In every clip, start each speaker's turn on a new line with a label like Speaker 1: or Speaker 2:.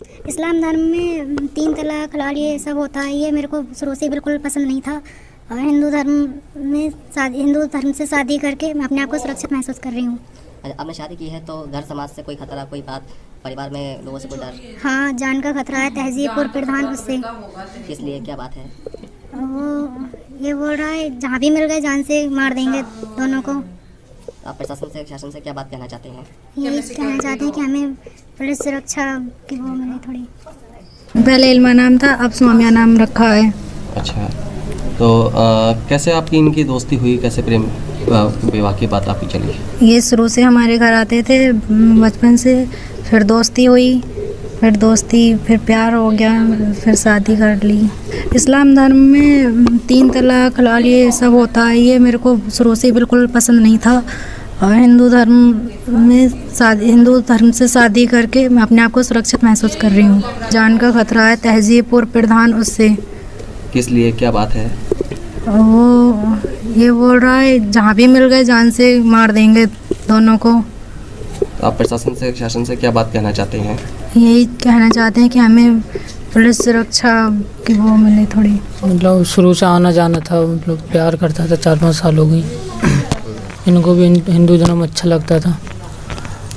Speaker 1: इस्लाम धर्म में 3 तलाक हलाल ये सब होता है, ये मेरे को शुरू से बिल्कुल पसंद नहीं था। और हिंदू धर्म से शादी करके मैं अपने आप को सुरक्षित महसूस कर रही हूँ।
Speaker 2: आपने शादी की है तो घर समाज से कोई खतरा, कोई बात, परिवार में लोगों से कोई डर?
Speaker 1: हाँ, जान का खतरा है, तहजीब और प्रधान उससे।
Speaker 2: किस लिए, क्या बात है?
Speaker 1: वो ये बोल रहा है जहाँ भी मिल गए जान से मार देंगे दोनों को।
Speaker 2: आप प्रशासन से, शासन से क्या बात कहना चाहते हैं?
Speaker 1: ये कहना चाहते हैं कि हमें पुलिस सुरक्षा की वो मिले थोड़ी।
Speaker 3: पहले इल्मा नाम था, अब स्वामिया नाम रखा है।
Speaker 4: अच्छा, तो कैसे आपकी इनकी दोस्ती हुई, कैसे प्रेम विवाह की बात आपकी चली?
Speaker 3: ये शुरू से हमारे घर आते थे बचपन से, फिर दोस्ती हुई, फिर प्यार हो गया, फिर शादी कर ली। इस्लाम धर्म में 3 तलाक हलाल ये सब होता है, ये मेरे को शुरू से बिल्कुल पसंद नहीं था। और हिंदू धर्म से शादी करके मैं अपने आप को सुरक्षित महसूस कर रही हूँ। जान का खतरा है, तहजीब और प्रधान उससे।
Speaker 4: किस लिए, क्या बात है?
Speaker 3: वो ये बोल रहा है जहाँ भी मिल गए जान से मार देंगे दोनों को।
Speaker 4: आप प्रशासन से, शासन से क्या बात कहना चाहते हैं?
Speaker 3: यही कहना चाहते हैं कि हमें पुलिस सुरक्षा की वो मिले थोड़ी।
Speaker 5: मतलब शुरू से आना जाना था, मतलब प्यार करता था, 4-5 साल हो गई। इनको भी हिंदू धर्म अच्छा लगता था।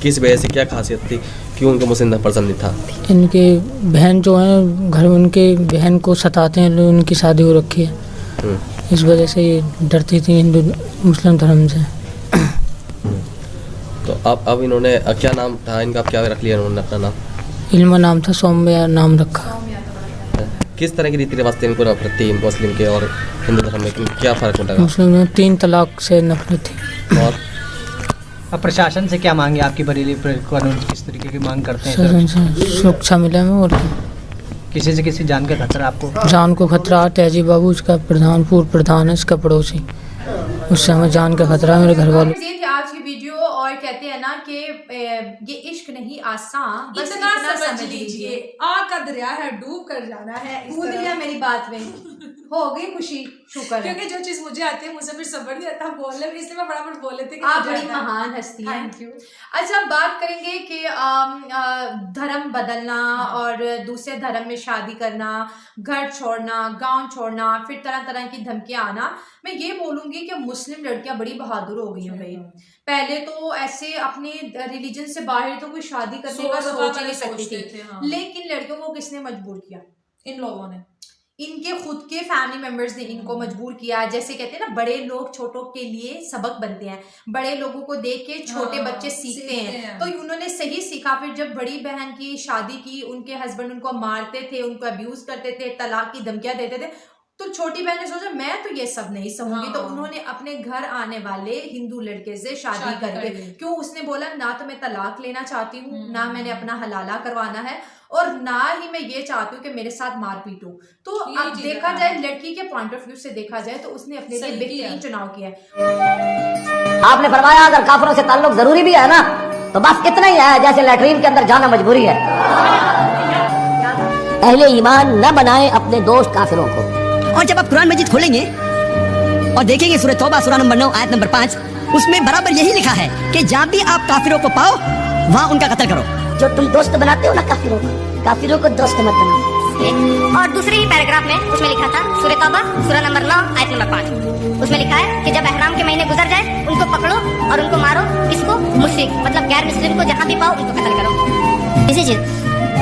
Speaker 4: किस वजह से, क्या खासियत थी, क्यों उनको मुस्लिम धर्म पसंद नहीं था?
Speaker 5: इनके बहन जो हैं घर में, उनके बहन को सताते हैं, उनकी शादी हो रखी है, इस वजह से ये डरती थी हिंदू मुस्लिम धर्म से।
Speaker 4: तो अब इन्होंने क्या नाम था इनका, क्या रख लिया इन्होंने अपना नाम?
Speaker 5: इल्मा नाम था, सौम्या नाम रखा।
Speaker 4: किस तरह की रीति रिवाज थे इनको नफरत थी मुस्लिम के और हिंदू धर्म में, क्या फ़र्क लगा?
Speaker 5: मुस्लिम में 3 तलाक से नफरत थी।
Speaker 4: और
Speaker 6: अब प्रशासन से क्या मांगे आपकी बरेली कानून, किस तरीके की मांग करते हैं?
Speaker 5: शासन से सुरक्षा मिले हमें, और
Speaker 6: किसी से किसी जान का खतरा आपको?
Speaker 5: जान को खतरा। तहजीब बाबू इसका प्रधान, पूर्व प्रधान है, इसका पड़ोसी, उससे हमें जान का खतरा है, मेरे घर वालों।
Speaker 7: ये थी आज की वीडियो। और कहते हैं ना कि ये इश्क नहीं आसान, बस
Speaker 8: इतना समझ लीजिए, आग का दरिया है, डूब कर जाना है।
Speaker 7: कूद लिया मेरी बात में, हो गई खुशी, शुक्र है।
Speaker 8: क्योंकि जो चीज मुझे आती है मुझे फिर सब्र नहीं आता बोलने में, इसलिए मैं फटाफट बोल लेती हूँ।
Speaker 7: आप बड़ी महान हस्ती हैं।
Speaker 8: Thank you.
Speaker 7: अच्छा, अब बात करेंगे कि धर्म बदलना और दूसरे धर्म में शादी करना, घर छोड़ना, गांव छोड़ना, फिर तरह तरह की धमकियां आना। मैं ये बोलूंगी कि मुस्लिम लड़कियां बड़ी बहादुर हो गई हैं भाई। पहले तो ऐसे अपने रिलीजन से बाहर तो कोई शादी करने का सोच ही नहीं सकती थी।
Speaker 8: हाँ।
Speaker 7: लेकिन लड़कियों को किसने मजबूर किया?
Speaker 8: इन लोगों ने,
Speaker 7: इनके खुद के फैमिली मेंबर्स ने इनको मजबूर किया। जैसे कहते हैं ना, बड़े लोग छोटों के लिए सबक बनते हैं, बड़े लोगों को देख के छोटे बच्चे सीखते हैं। तो उन्होंने सही सीखा। फिर जब बड़ी बहन की शादी की, उनके हस्बैंड उनको मारते थे, उनको अब्यूज करते थे, तलाक की धमकियां देते थे, तो छोटी बहन ने सोचा मैं तो ये सब नहीं सहूंगी। तो उन्होंने अपने घर आने वाले हिंदू लड़के से शादी करके, क्यों? उसने बोला ना तो मैं तलाक लेना चाहती हूँ, ना मैंने अपना हलाला करवाना है, और ना ही मैं ये चाहती हूँ कि मेरे साथ मारपीट हो। तो अब देखा जाए, लड़की के पॉइंट ऑफ व्यू से देखा जाए तो उसने अपने लिए बेहतरीन चुनाव किया है।
Speaker 2: आपने फरमाया अगर काफिरों से ताल्लुक जरूरी भी है ना, तो बस इतना ही है जैसे लैट्रीन के अंदर जाना मजबूरी है। अहले ईमान न बनाए अपने दोस्त काफिरों को।
Speaker 9: और जब आप कुरान मजीद खोलेंगे और देखेंगे सूरह तौबा सूरह नंबर 9 आयत नंबर 5, उसमें बराबर यही लिखा है कि जहाँ भी आप काफिरों को पाओ वहाँ उनका कत्ल करो।
Speaker 2: जो तुम दोस्त बनाते हो ना काफिरों को दोस्त मत बनाओ।
Speaker 10: और दूसरे ही पैराग्राफ में उसमें लिखा था सूरह तौबा सूरह नंबर 9 आयत नंबर 5, उसमें लिखा है कि जब एहराम के महीने गुजर जाए उनको पकड़ो और उनको मारो। किसको? मुश्रिक, मतलब गैर मुस्लिम को जहाँ भी पाओ उनको कत्ल करो।
Speaker 1: इसी चीज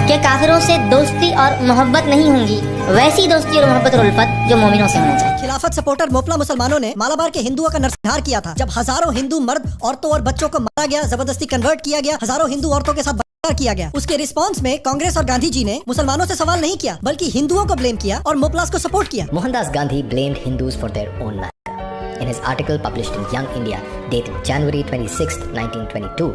Speaker 1: कि काफिरों से दोस्ती और मोहब्बत नहीं होंगी, वैसी दोस्ती और मोहब्बत और उल्फत जो मोमिनों से होना चाहिए।
Speaker 9: खिलाफत सपोर्टर मोपला मुसलमानों ने मालाबार के हिंदुओं का नरसंहार किया था, जब हजारों हिंदू मर्द, औरतों और बच्चों को मारा गया, जबरदस्ती कन्वर्ट किया गया, हजारों हिंदू औरतों के साथ बलात्कार किया गया। उसके रिस्पॉन्स में कांग्रेस और गांधी जी ने मुसलमानों से सवाल नहीं किया, बल्कि हिंदुओं को ब्लेम किया और मोपलास को सपोर्ट किया।
Speaker 2: Mohandas Gandhi blamed Hindus for their own massacre. In his article published in Young India dated January 26, 1922,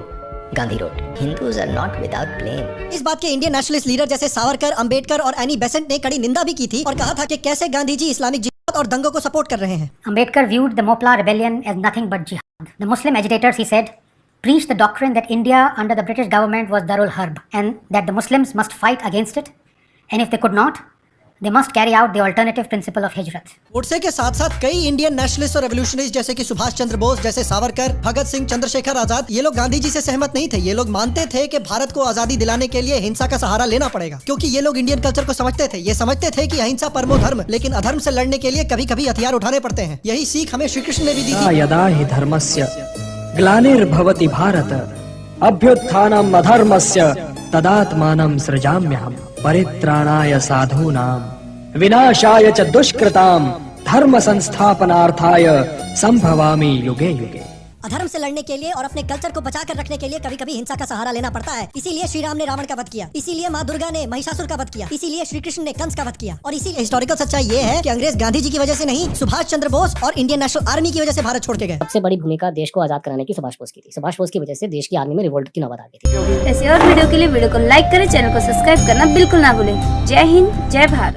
Speaker 2: Gandhi road, Hindus are not without blame.
Speaker 9: इस बात के इंडियन नेशनलिस्ट लीडर जैसे सावरकर, अंबेडकर और एनी बेसेंट ने कड़ी निंदा भी की थी और कहा था कि कैसे गांधी जी इस्लामिक जिहाद और दंगों को सपोर्ट कर रहे हैं।
Speaker 1: Ambedkar viewed the Mopla rebellion as nothing but jihad. The Muslim agitators, he said, preached the doctrine that India under the British government was Darul Harb and that the Muslims must fight against it, and if they could not,
Speaker 10: They must carry out the alternative principle of hijrat.
Speaker 9: Godse के साथ साथ कई Indian nationalist और revolutionaries जैसे कि सुभाष चंद्र बोस जैसे सावरकर, भगत सिंह, चंद्रशेखर आजाद, ये लोग गांधी जी से सहमत नहीं थे। ये लोग मानते थे कि भारत को आजादी दिलाने के लिए हिंसा का सहारा लेना पड़ेगा, क्योंकि ये लोग इंडियन कल्चर को समझते थे। ये समझते थे कि अहिंसा परमो धर्म, लेकिन अधर्म से लड़ने के लिए कभी कभी हथियार उठाने पड़ते हैं। यही सीख हमें श्री कृष्ण ने भी दी थी।
Speaker 11: यदा हि धर्मस्य ग्लानिर्भवति भारत अभ्युत्थानम् अधर्मस्य तदात्मानं सृजाम्यहम् परित्राणाय साधूनां विनाशाय च दुष्कृतां धर्म संस्थापनार्थाय संभवामि युगे युगे।
Speaker 9: अधर्म से लड़ने के लिए और अपने कल्चर को बचा कर रखने के लिए कभी कभी हिंसा का सहारा लेना पड़ता है। इसीलिए श्री राम ने रावण का वध किया, इसीलिए माँ दुर्गा ने महिषासुर का वध किया, इसीलिए श्री कृष्ण ने कंस का वध किया। और इसीलिए हिस्टोरिकल सच्चाई ये है कि अंग्रेज गांधी जी की वजह से नहीं, सुभाष चंद्र बोस और इंडियन नेशनल आर्मी की वजह से भारत छोड़ के गए।
Speaker 10: सबसे बड़ी भूमिका देश को आजाद कराने की सुभाष बोस की थी। सुभाष बोस की वजह से देश की आर्मी में रिवोल्ट की नौबत आ गई थी।
Speaker 3: ऐसे और वीडियो के लिए वीडियो को लाइक करें, चैनल को सब्सक्राइब करना बिल्कुल ना भूलें। जय हिंद, जय भारत।